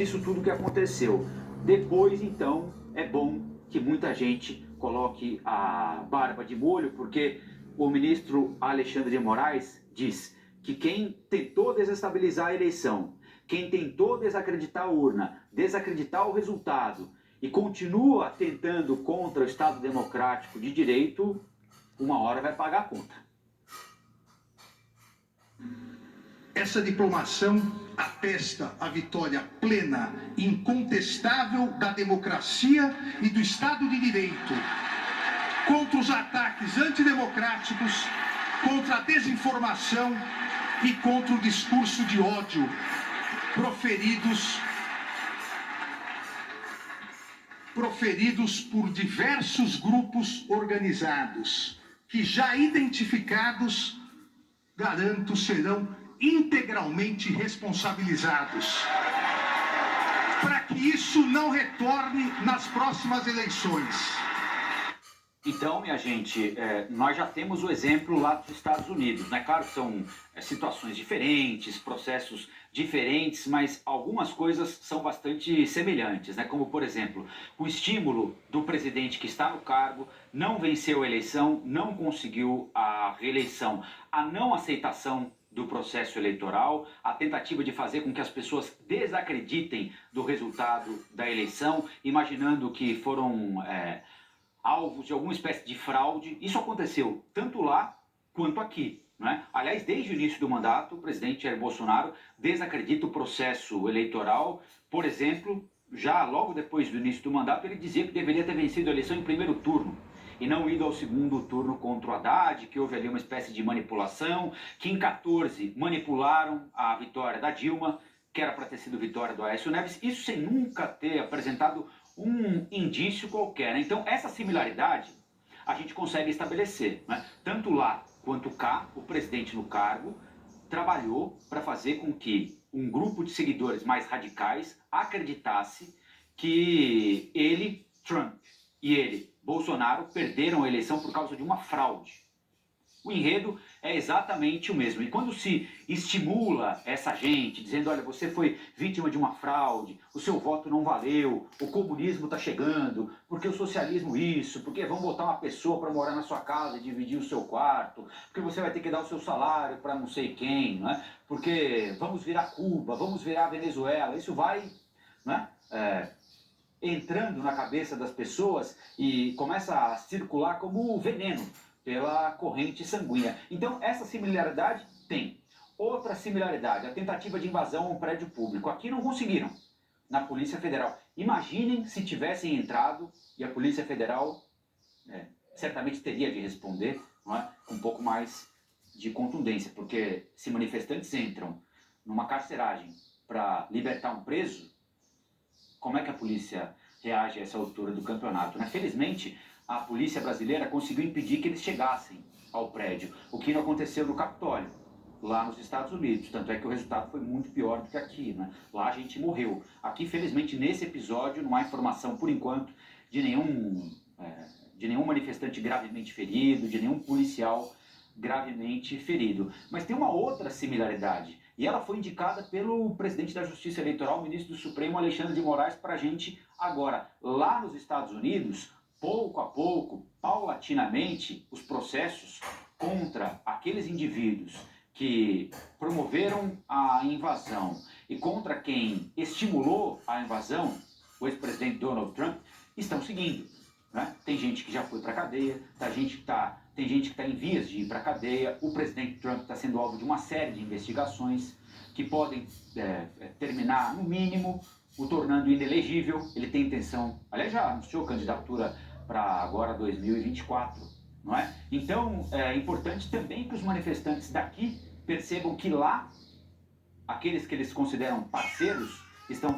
disso tudo que aconteceu. Depois, então, é bom que muita gente coloque a barba de molho, porque o ministro Alexandre de Moraes diz que quem tentou desestabilizar a eleição, quem tentou desacreditar a urna, desacreditar o resultado e continua tentando contra o Estado Democrático de Direito, uma hora vai pagar a conta. Essa diplomação atesta a vitória plena, incontestável da democracia e do Estado de Direito contra os ataques antidemocráticos, contra a desinformação e contra o discurso de ódio proferidos por diversos grupos organizados, que já identificados, garanto, serão integralmente responsabilizados, para que isso não retorne nas próximas eleições. Então, minha gente, nós já temos o exemplo lá dos Estados Unidos, né? Claro que são situações diferentes, processos diferentes, mas algumas coisas são bastante semelhantes, né? Como, por exemplo, o estímulo do presidente que está no cargo, não venceu a eleição, não conseguiu a reeleição, a não aceitação do processo eleitoral, a tentativa de fazer com que as pessoas desacreditem do resultado da eleição, imaginando que foram alvos de alguma espécie de fraude. Isso aconteceu tanto lá quanto aqui, né? Aliás, desde o início do mandato, o presidente Jair Bolsonaro desacredita o processo eleitoral. Por exemplo, já logo depois do início do mandato, ele dizia que deveria ter vencido a eleição em primeiro turno e não ido ao segundo turno contra o Haddad, que houve ali uma espécie de manipulação, que em 14 manipularam a vitória da Dilma, que era para ter sido vitória do Aécio Neves, isso sem nunca ter apresentado um indício qualquer, né? Então, essa similaridade a gente consegue estabelecer, né? Tanto lá quanto cá, o presidente no cargo trabalhou para fazer com que um grupo de seguidores mais radicais acreditasse que ele, Trump, e ele, Bolsonaro, perderam a eleição por causa de uma fraude. O enredo é exatamente o mesmo. E quando se estimula essa gente, dizendo, olha, você foi vítima de uma fraude, o seu voto não valeu, o comunismo está chegando, porque o socialismo isso, porque vão botar uma pessoa para morar na sua casa e dividir o seu quarto, porque você vai ter que dar o seu salário para não sei quem, né? Porque vamos virar Cuba, vamos virar Venezuela, isso vai, né, entrando na cabeça das pessoas e começa a circular como veneno pela corrente sanguínea. Então, essa similaridade tem. Outra similaridade, a tentativa de invasão a um prédio público. Aqui não conseguiram, na Polícia Federal. Imaginem se tivessem entrado e a Polícia Federal certamente teria de responder, não é? Com um pouco mais de contundência, porque se manifestantes entram numa carceragem para libertar um preso, como é que a polícia reage a essa altura do campeonato, né? Felizmente, a polícia brasileira conseguiu impedir que eles chegassem ao prédio, o que não aconteceu no Capitólio, lá nos Estados Unidos. Tanto é que o resultado foi muito pior do que aqui, né? Lá a gente morreu. Aqui, felizmente, nesse episódio, não há informação, por enquanto, de nenhum manifestante gravemente ferido, de nenhum policial gravemente ferido. Mas tem uma outra similaridade, e ela foi indicada pelo presidente da Justiça Eleitoral, o ministro do Supremo, Alexandre de Moraes, para a gente agora. Lá nos Estados Unidos, pouco a pouco, paulatinamente, os processos contra aqueles indivíduos que promoveram a invasão e contra quem estimulou a invasão, o ex-presidente Donald Trump, estão seguindo, né? Tem gente que já foi para a cadeia, tem gente que está em vias de ir para a cadeia. O presidente Trump está sendo alvo de uma série de investigações que podem terminar, no mínimo, o tornando inelegível. Ele tem intenção, aliás, já anunciou candidatura para agora 2024, não é? Então, é importante também que os manifestantes daqui percebam que lá, aqueles que eles consideram parceiros, estão